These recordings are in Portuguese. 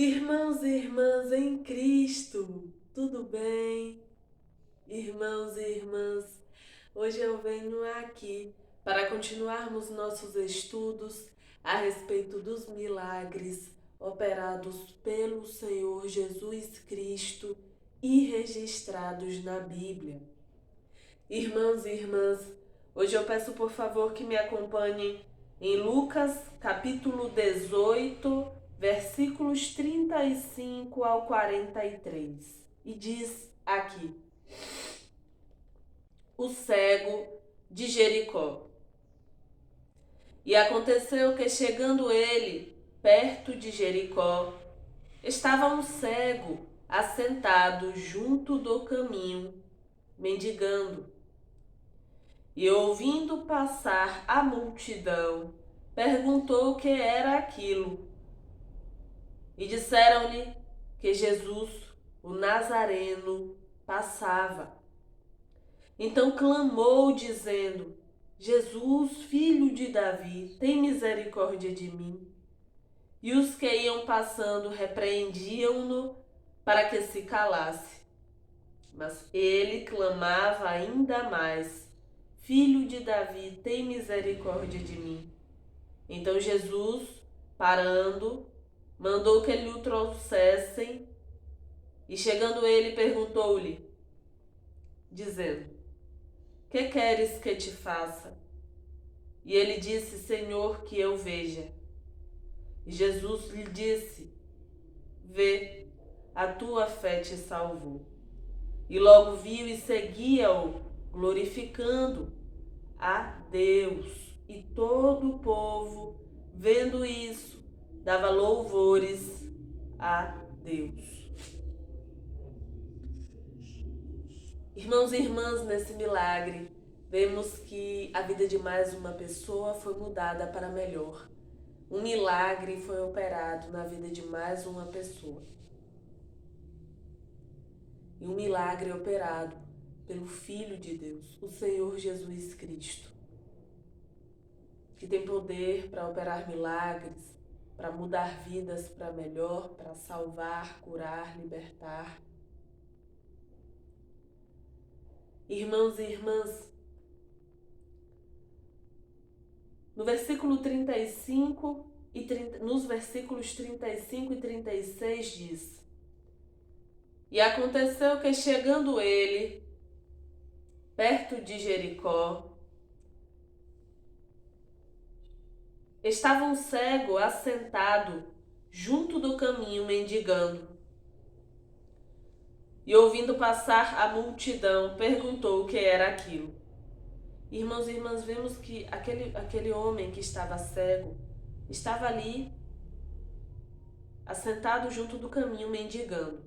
Irmãos e irmãs em Cristo, tudo bem? Irmãos e irmãs, hoje eu venho aqui para continuarmos nossos estudos a respeito dos milagres operados pelo Senhor Jesus Cristo e registrados na Bíblia. Irmãos e irmãs, hoje eu peço por favor que me acompanhem em Lucas capítulo 18, versículos 35 ao 43. E diz aqui: o cego de Jericó. E aconteceu que, chegando ele perto de Jericó, estava um cego assentado junto do caminho, mendigando. E ouvindo passar a multidão, perguntou o que era aquilo. E disseram-lhe que Jesus, o Nazareno, passava. Então clamou, dizendo: Jesus, filho de Davi, tem misericórdia de mim. E os que iam passando repreendiam-no para que se calasse. Mas ele clamava ainda mais: Filho de Davi, tem misericórdia de mim. Então Jesus, parando, mandou que lhe o trouxessem, e chegando ele, perguntou-lhe, dizendo: Que queres que te faça? E ele disse: Senhor, que eu veja. E Jesus lhe disse: Vê, a tua fé te salvou. E logo viu e seguia-o, glorificando a Deus. E todo o povo, vendo isso, dava louvores a Deus. Irmãos e irmãs, nesse milagre, vemos que a vida de mais uma pessoa foi mudada para melhor. Um milagre foi operado na vida de mais uma pessoa. E um milagre operado pelo Filho de Deus, o Senhor Jesus Cristo, que tem poder para operar milagres, para mudar vidas para melhor, para salvar, curar, libertar. Irmãos e irmãs, no versículo 35 nos versículos 35 e 36 diz: E aconteceu que, chegando ele perto de Jericó, estava um cego assentado junto do caminho, mendigando. E ouvindo passar a multidão, perguntou o que era aquilo. Irmãos e irmãs, vemos que aquele homem que estava cego estava ali, assentado junto do caminho, mendigando.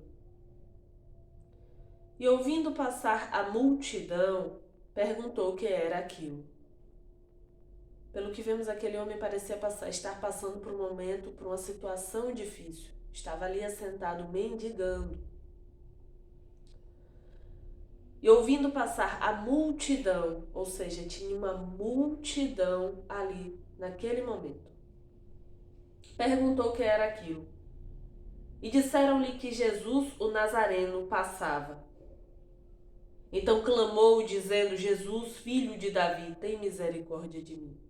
E ouvindo passar a multidão, perguntou o que era aquilo. Pelo que vemos, aquele homem parecia estar passando por um momento, por uma situação difícil. Estava ali assentado, mendigando. E ouvindo passar a multidão, ou seja, tinha uma multidão ali, naquele momento, perguntou o que era aquilo. E disseram-lhe que Jesus, o Nazareno, passava. Então clamou, dizendo: Jesus, filho de Davi, tem misericórdia de mim.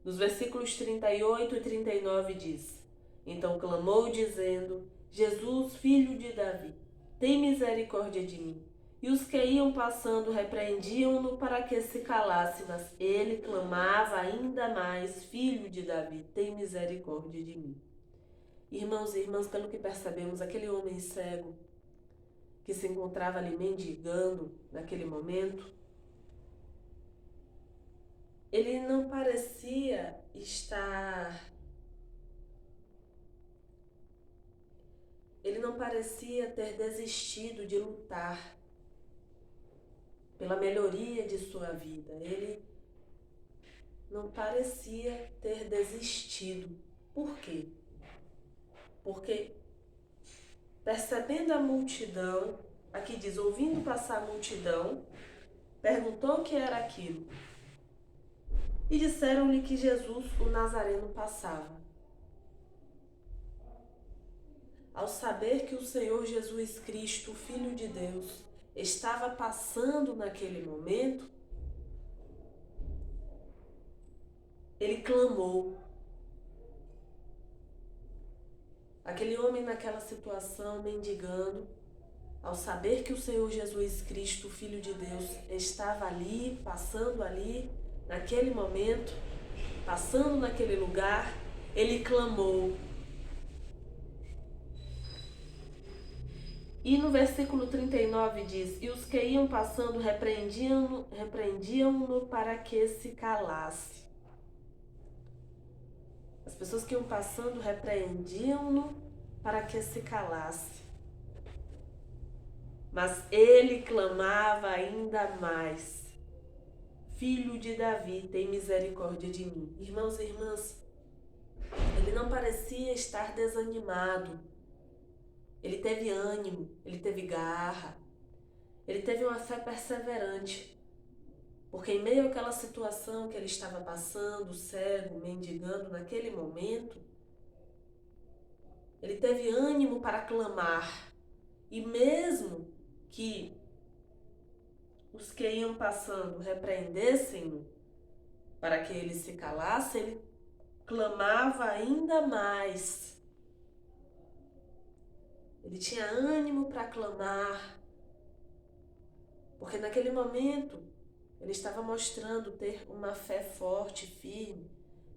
Nos versículos 38 e 39 diz: Então clamou, dizendo: Jesus, filho de Davi, tem misericórdia de mim. E os que iam passando repreendiam-no para que se calasse, mas ele clamava ainda mais: Filho de Davi, tem misericórdia de mim. Irmãos e irmãs, pelo que percebemos, aquele homem cego que se encontrava ali mendigando naquele momento, ele não parecia ter desistido de lutar pela melhoria de sua vida. Ele não parecia ter desistido. Por quê? Porque, percebendo a multidão, aqui diz, ouvindo passar a multidão, perguntou o que era aquilo. E disseram-lhe que Jesus, o Nazareno, passava. ao saber que o Senhor Jesus Cristo, Filho de Deus, estava passando naquele momento, ele clamou. Aquele homem naquela situação, mendigando, ao saber que o Senhor Jesus Cristo, Filho de Deus, estava ali, passando ali, naquele momento, passando naquele lugar, ele clamou. E no versículo 39 diz: E os que iam passando repreendiam-no para que se calasse. As pessoas que iam passando repreendiam-no para que se calasse. Mas ele clamava ainda mais: Filho de Davi, tem misericórdia de mim. Irmãos e irmãs, ele não parecia estar desanimado. Ele teve ânimo, ele teve garra, ele teve uma fé perseverante. Porque em meio àquela situação que ele estava passando, cego, mendigando naquele momento, ele teve ânimo para clamar. E mesmo que os que iam passando repreendessem-no para que ele se calasse, ele clamava ainda mais. Ele tinha ânimo para clamar, porque naquele momento ele estava mostrando ter uma fé forte, firme,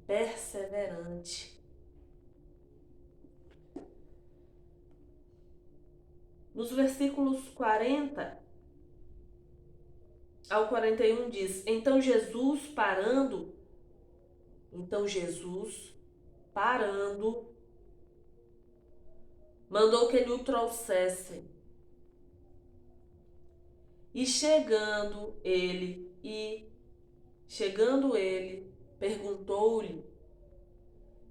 perseverante. Nos versículos 40 ao 41 diz: Então Jesus parando, mandou que lhe o trouxessem. E chegando ele, perguntou-lhe,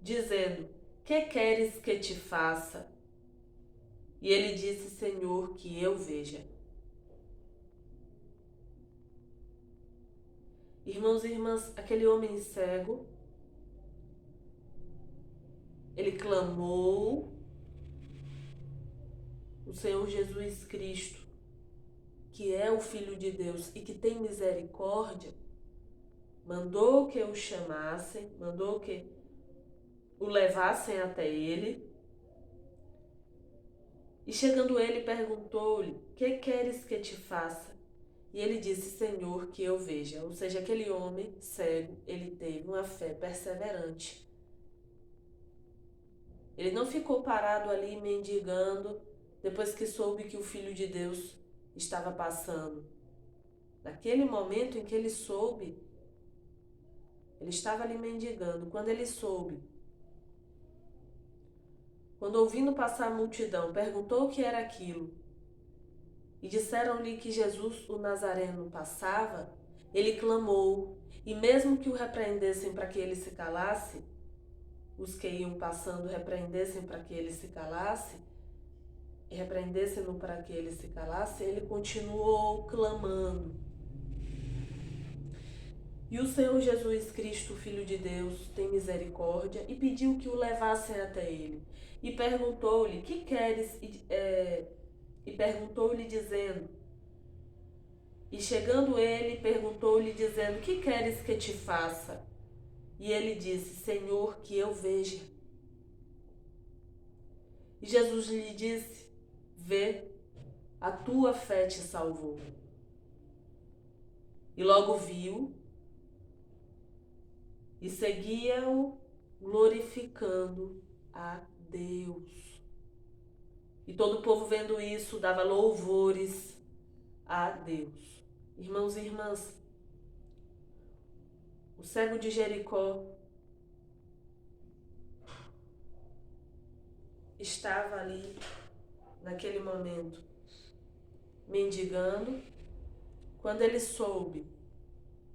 dizendo: Que queres que te faça? E ele disse: Senhor, que eu veja. Irmãos e irmãs, aquele homem cego, ele clamou, o Senhor Jesus Cristo, que é o Filho de Deus e que tem misericórdia, mandou que o chamassem, mandou que o levassem até ele. E chegando ele, perguntou-lhe: Que queres que te faça? E ele disse: Senhor, que eu veja. Ou seja, aquele homem cego, ele teve uma fé perseverante. Ele não ficou parado ali mendigando depois que soube que o Filho de Deus estava passando. Naquele momento em que ele soube, ele estava ali mendigando. Quando ele soube, quando ouvindo passar a multidão, perguntou o que era aquilo. E disseram-lhe que Jesus, o Nazareno, passava, ele clamou, e mesmo que o repreendessem para que ele se calasse, os que iam passando repreendessem para que ele se calasse, e repreendessem-no para que ele se calasse, ele continuou clamando. E o Senhor Jesus Cristo, Filho de Deus, tem misericórdia e pediu que o levassem até ele. E perguntou-lhe: Que queres? E perguntou-lhe dizendo, e chegando ele, perguntou-lhe dizendo: Que queres que te faça? E ele disse: Senhor, que eu veja. E Jesus lhe disse: Vê, a tua fé te salvou. E logo viu e seguia-o glorificando a Deus. E todo o povo vendo isso dava louvores a Deus. Irmãos e irmãs, o cego de Jericó estava ali, naquele momento, mendigando. Quando ele soube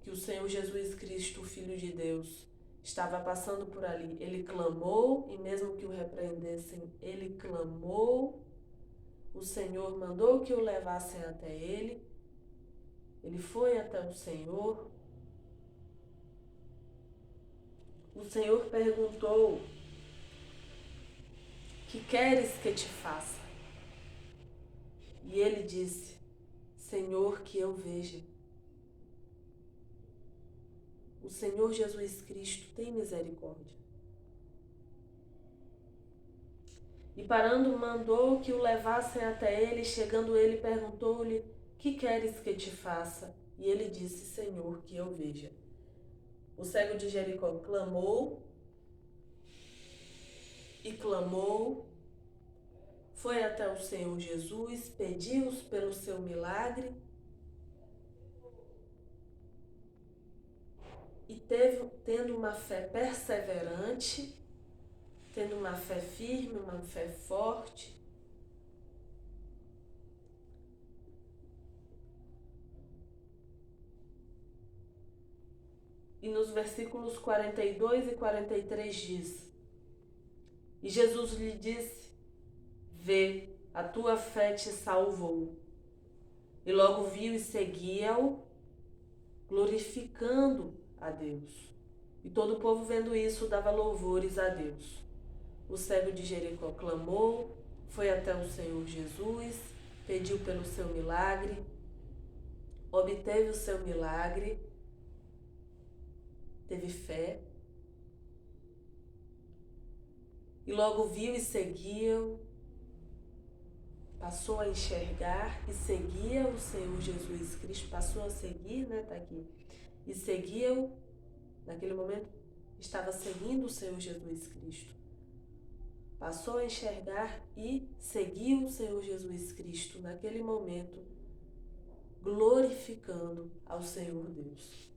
que o Senhor Jesus Cristo, o Filho de Deus, estava passando por ali, ele clamou, e mesmo que o repreendessem, ele clamou. O Senhor mandou que o levassem até ele. Ele foi até o Senhor. O Senhor perguntou: que queres que te faça? E ele disse: Senhor, que eu veja. O Senhor Jesus Cristo tem misericórdia. E parando, mandou que o levassem até ele. Chegando ele, perguntou-lhe: que queres que te faça? E ele disse: Senhor, que eu veja. O cego de Jericó clamou e clamou, foi até o Senhor Jesus, pediu pelo seu milagre e tendo uma fé perseverante, tendo uma fé firme, uma fé forte, e nos versículos 42 e 43 diz: E Jesus lhe disse: Vê, a tua fé te salvou. E logo viu e seguia-o, glorificando a Deus. E todo o povo, vendo isso, dava louvores a Deus. O cego de Jericó clamou, foi até o Senhor Jesus, pediu pelo seu milagre, obteve o seu milagre, teve fé, e logo viu e seguia-o, passou a enxergar e seguia o Senhor Jesus Cristo, passou a seguir, tá aqui, e seguia-o, naquele momento estava seguindo o Senhor Jesus Cristo. Passou a enxergar e seguiu o Senhor Jesus Cristo, naquele momento, glorificando ao Senhor Deus.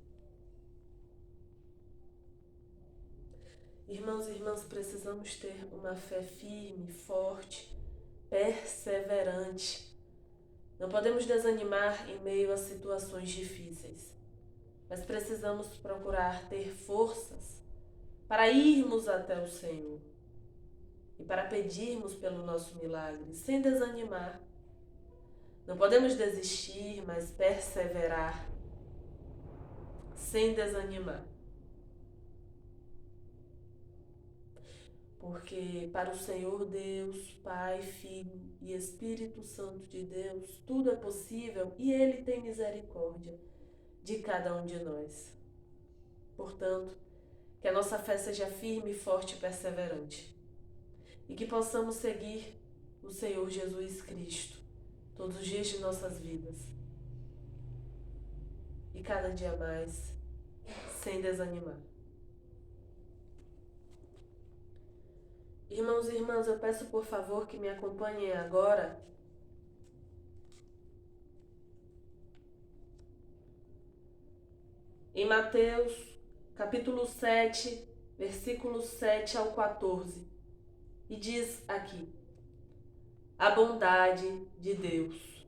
Irmãos e irmãs, precisamos ter uma fé firme, forte, perseverante. Não podemos desanimar em meio a situações difíceis, mas precisamos procurar ter forças para irmos até o Senhor e para pedirmos pelo nosso milagre, sem desanimar. Não podemos desistir, mas perseverar, sem desanimar. Porque para o Senhor Deus, Pai, Filho e Espírito Santo de Deus, tudo é possível e Ele tem misericórdia de cada um de nós. Portanto, que a nossa fé seja firme, forte e perseverante. E que possamos seguir o Senhor Jesus Cristo todos os dias de nossas vidas. E cada dia mais, sem desanimar. Irmãos e irmãs, eu peço por favor que me acompanhem agora em Mateus, capítulo 7, versículos 7 ao 14. E diz aqui: a bondade de Deus.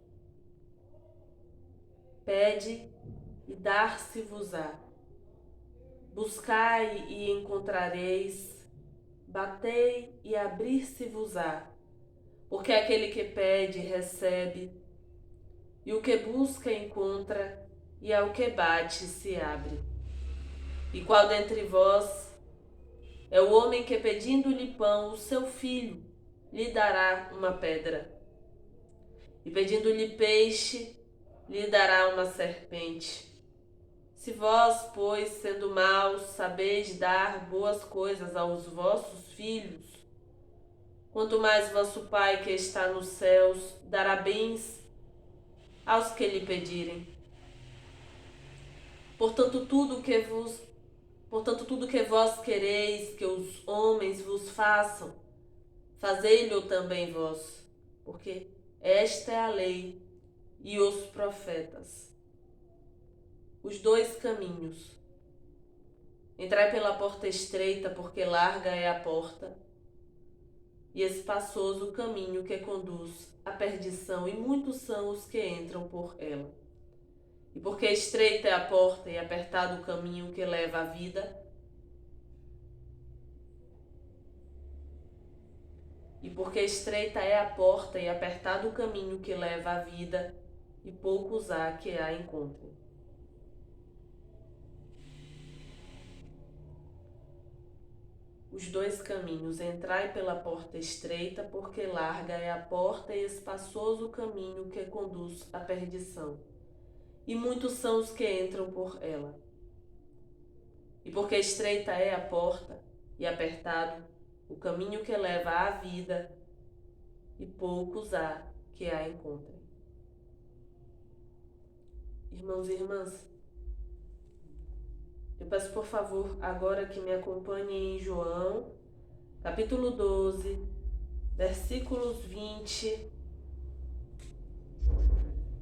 Pede e dar-se-vos-á. Buscai e encontrareis. Batei e abrir-se-vos-á. Porque aquele que pede, recebe, e o que busca, encontra, e ao que bate, se abre. E qual dentre vós é o homem que, pedindo-lhe pão, o seu filho, lhe dará uma pedra? E pedindo-lhe peixe, lhe dará uma serpente? Se vós, pois, sendo maus, sabeis dar boas coisas aos vossos filhos, quanto mais vosso Pai que está nos céus dará bens aos que lhe pedirem. Portanto, tudo que vós quereis que os homens vos façam, fazei-lhe também vós, porque esta é a lei e os profetas. Os dois caminhos. Entrai pela porta estreita, porque larga é a porta, e espaçoso o caminho que conduz à perdição, e muitos são os que entram por ela. E porque estreita é a porta e apertado o caminho que leva à vida, e porque estreita é a porta e apertado o caminho que leva à vida, e poucos há que a encontrem. os dois caminhos, entrai pela porta estreita, porque larga é a porta e espaçoso o caminho que conduz à perdição, e muitos são os que entram por ela. E porque estreita é a porta e apertado o caminho que leva à vida, e poucos há que a encontrem. Irmãos e irmãs, eu peço por favor agora que me acompanhem em João, capítulo 12, versículos 20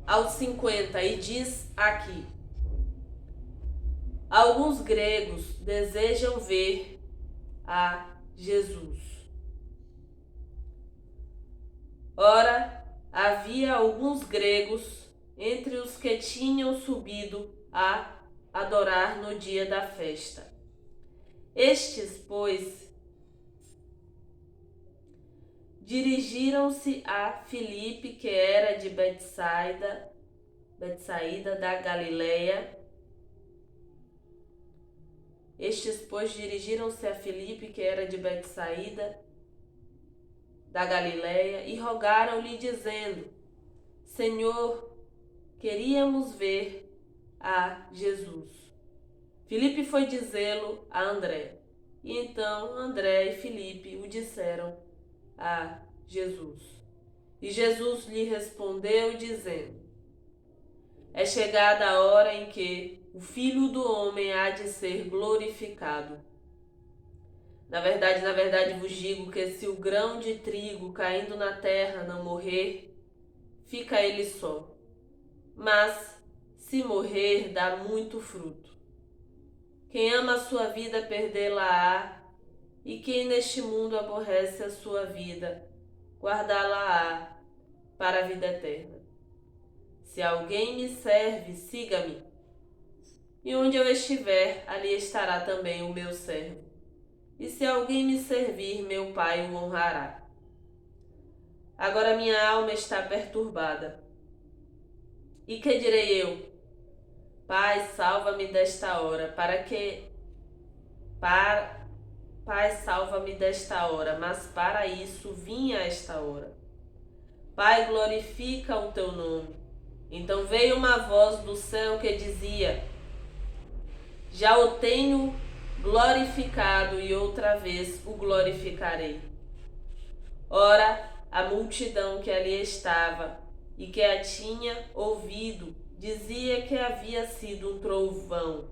aos 50, e diz aqui: alguns gregos desejam ver a Jesus. Ora, havia alguns gregos entre os que tinham subido a adorar no dia da festa. Estes, pois, dirigiram-se a Filipe, que era de Betsaida da Galileia. Estes, pois, dirigiram-se a Filipe, que era de Betsaida da Galileia, e rogaram-lhe, dizendo: Senhor, queríamos ver a Jesus. Filipe foi dizê-lo a André. E então André e Filipe o disseram a Jesus. E Jesus lhe respondeu, dizendo: é chegada a hora em que o Filho do Homem há de ser glorificado. Na verdade vos digo que se o grão de trigo caindo na terra não morrer, fica ele só. Mas, se morrer, dá muito fruto. Quem ama a sua vida, perdê-la-á, e quem neste mundo aborrece a sua vida, guardá-la-á para a vida eterna. Se alguém me serve, siga-me. E onde eu estiver, ali estará também o meu servo. E se alguém me servir, meu Pai o honrará. Agora minha alma está perturbada. E que direi eu? Pai, salva-me desta hora, Pai, salva-me desta hora, mas para isso vim a esta hora. Pai, glorifica o teu nome. Então veio uma voz do céu que dizia: já o tenho glorificado e outra vez o glorificarei. Ora, a multidão que ali estava e que a tinha ouvido dizia que havia sido um trovão.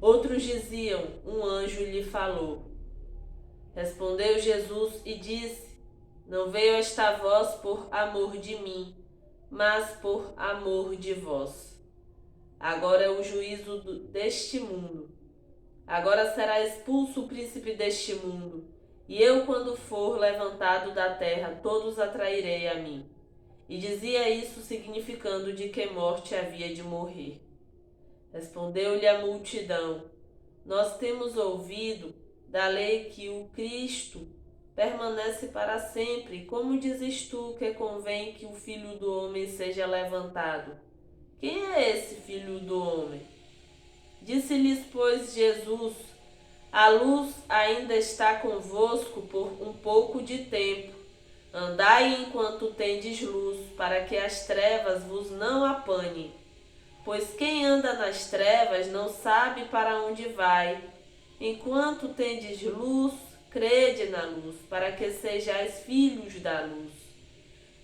Outros diziam: um anjo lhe falou. Respondeu Jesus e disse: não veio esta voz por amor de mim, mas por amor de vós. Agora é o juízo deste mundo. Agora será expulso o príncipe deste mundo, e eu, quando for levantado da terra, todos atrairei a mim. E dizia isso significando de que morte havia de morrer. Respondeu-lhe a multidão: nós temos ouvido da lei que o Cristo permanece para sempre. Como dizes tu que convém que o Filho do Homem seja levantado? Quem é esse Filho do Homem? Disse-lhes, pois, Jesus: a luz ainda está convosco por um pouco de tempo. Andai enquanto tendes luz, para que as trevas vos não apanhem. Pois quem anda nas trevas não sabe para onde vai. Enquanto tendes luz, crede na luz, para que sejais filhos da luz.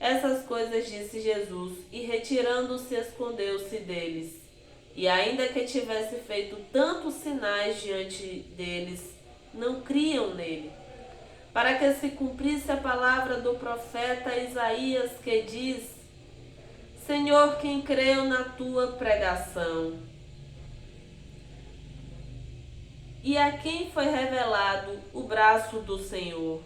Essas coisas disse Jesus, e retirando-se, escondeu-se deles. E ainda que tivesse feito tantos sinais diante deles, não criam nele. Para que se cumprisse a palavra do profeta Isaías, que diz: Senhor, quem creu na tua pregação? E a quem foi revelado o braço do Senhor?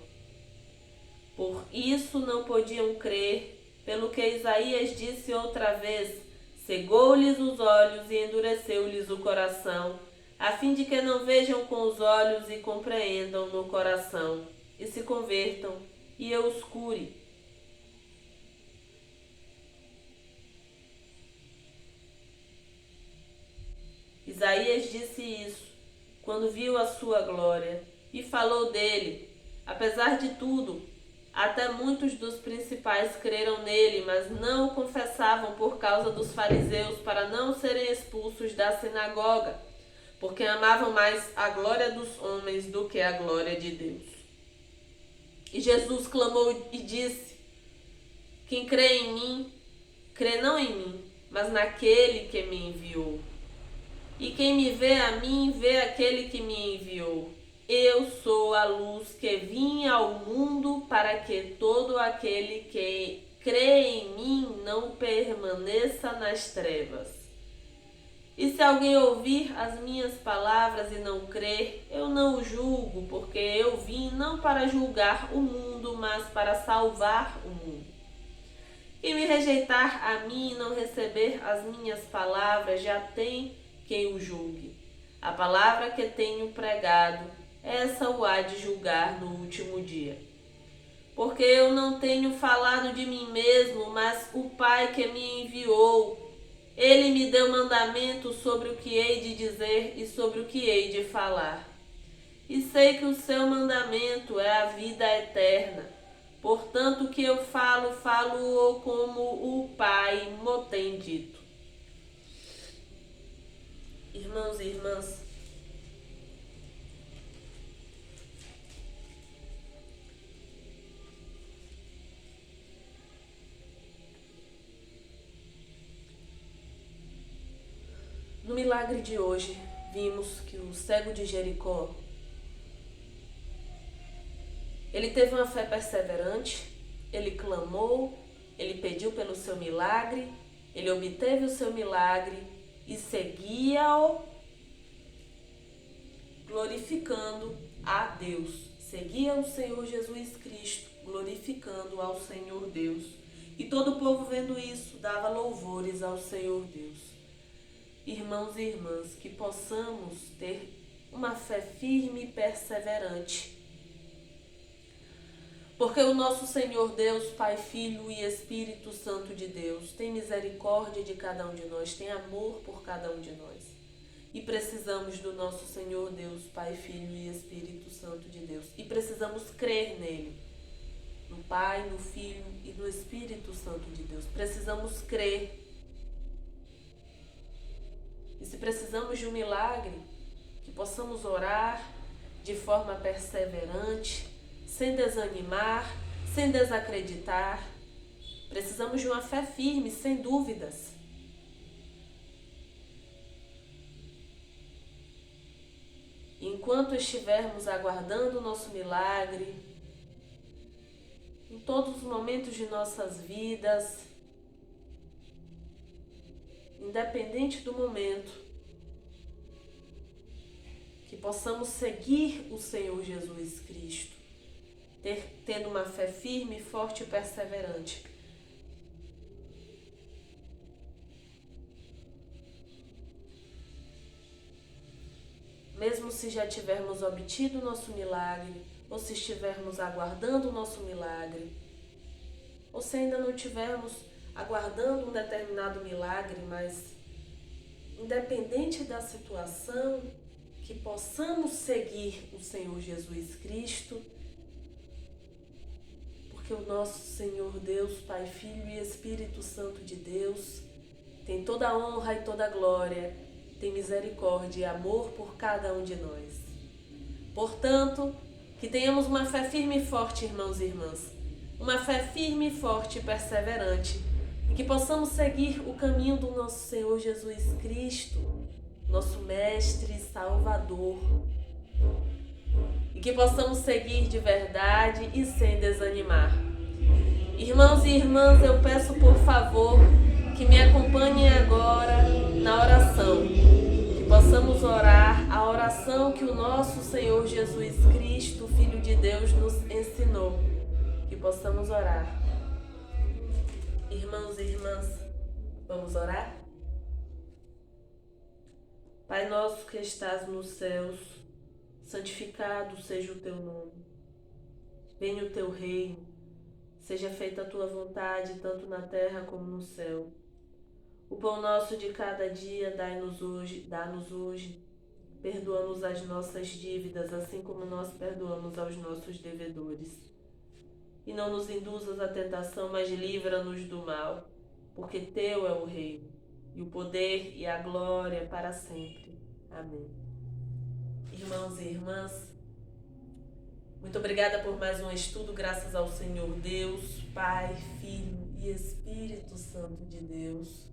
Por isso não podiam crer, pelo que Isaías disse outra vez: cegou-lhes os olhos e endureceu-lhes o coração, a fim de que não vejam com os olhos e compreendam no coração, e se convertam, e eu os cure. Isaías disse isso quando viu a sua glória, e falou dele. Apesar de tudo, até muitos dos principais creram nele, mas não o confessavam por causa dos fariseus, para não serem expulsos da sinagoga, porque amavam mais a glória dos homens do que a glória de Deus. E Jesus clamou e disse: quem crê em mim, crê não em mim, mas naquele que me enviou. E quem me vê a mim, vê aquele que me enviou. Eu sou a luz que vim ao mundo para que todo aquele que crê em mim não permaneça nas trevas. E se alguém ouvir as minhas palavras e não crer, eu não o julgo, porque eu vim não para julgar o mundo, mas para salvar o mundo. Quem me rejeitar a mim e não receber as minhas palavras, já tem quem o julgue. A palavra que tenho pregado, essa o há de julgar no último dia. Porque eu não tenho falado de mim mesmo, mas o Pai que me enviou, ele me deu mandamento sobre o que hei de dizer e sobre o que hei de falar. E sei que o seu mandamento é a vida eterna. Portanto, o que eu falo como o Pai me tem dito. Irmãos e irmãs, no milagre de hoje, vimos que o cego de Jericó, ele teve uma fé perseverante, ele clamou, ele pediu pelo seu milagre, ele obteve o seu milagre e seguia-o glorificando a Deus. Seguia o Senhor Jesus Cristo, glorificando ao Senhor Deus. E todo o povo vendo isso, dava louvores ao Senhor Deus. Irmãos e irmãs, que possamos ter uma fé firme e perseverante. Porque o nosso Senhor Deus, Pai, Filho e Espírito Santo de Deus, tem misericórdia de cada um de nós, tem amor por cada um de nós. E precisamos do nosso Senhor Deus, Pai, Filho e Espírito Santo de Deus. E precisamos crer nele, no Pai, no Filho e no Espírito Santo de Deus. Precisamos crer. E se precisamos de um milagre, que possamos orar de forma perseverante, sem desanimar, sem desacreditar. Precisamos de uma fé firme, sem dúvidas. Enquanto estivermos aguardando o nosso milagre, em todos os momentos de nossas vidas, independente do momento, que possamos seguir o Senhor Jesus Cristo, tendo uma fé firme, forte e perseverante. Mesmo se já tivermos obtido o nosso milagre, ou se estivermos aguardando o nosso milagre, ou se ainda não estivermos aguardando um determinado milagre, mas independente da situação, que possamos seguir o Senhor Jesus Cristo, porque o nosso Senhor Deus, Pai, Filho e Espírito Santo de Deus, tem toda a honra e toda a glória, tem misericórdia e amor por cada um de nós. Portanto, que tenhamos uma fé firme e forte, irmãos e irmãs, uma fé firme, forte e perseverante, e que possamos seguir o caminho do nosso Senhor Jesus Cristo, nosso Mestre e Salvador, e que possamos seguir de verdade e sem desanimar. Irmãos e irmãs, eu peço por favor que me acompanhem agora na oração, que possamos orar a oração que o nosso Senhor Jesus Cristo, Filho de Deus, nos ensinou, que possamos orar. Irmãos e irmãs, vamos orar? Pai nosso que estás nos céus, santificado seja o teu nome. Venha o teu reino, seja feita a tua vontade, tanto na terra como no céu. O pão nosso de cada dia dá-nos hoje. Perdoa-nos as nossas dívidas, assim como nós perdoamos aos nossos devedores. E não nos induzas à tentação, mas livra-nos do mal, porque Teu é o reino, e o poder e a glória para sempre. Amém. Irmãos e irmãs, muito obrigada por mais um estudo, graças ao Senhor Deus, Pai, Filho e Espírito Santo de Deus.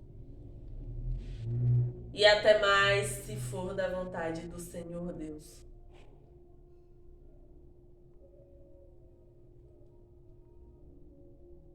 E até mais, se for da vontade do Senhor Deus.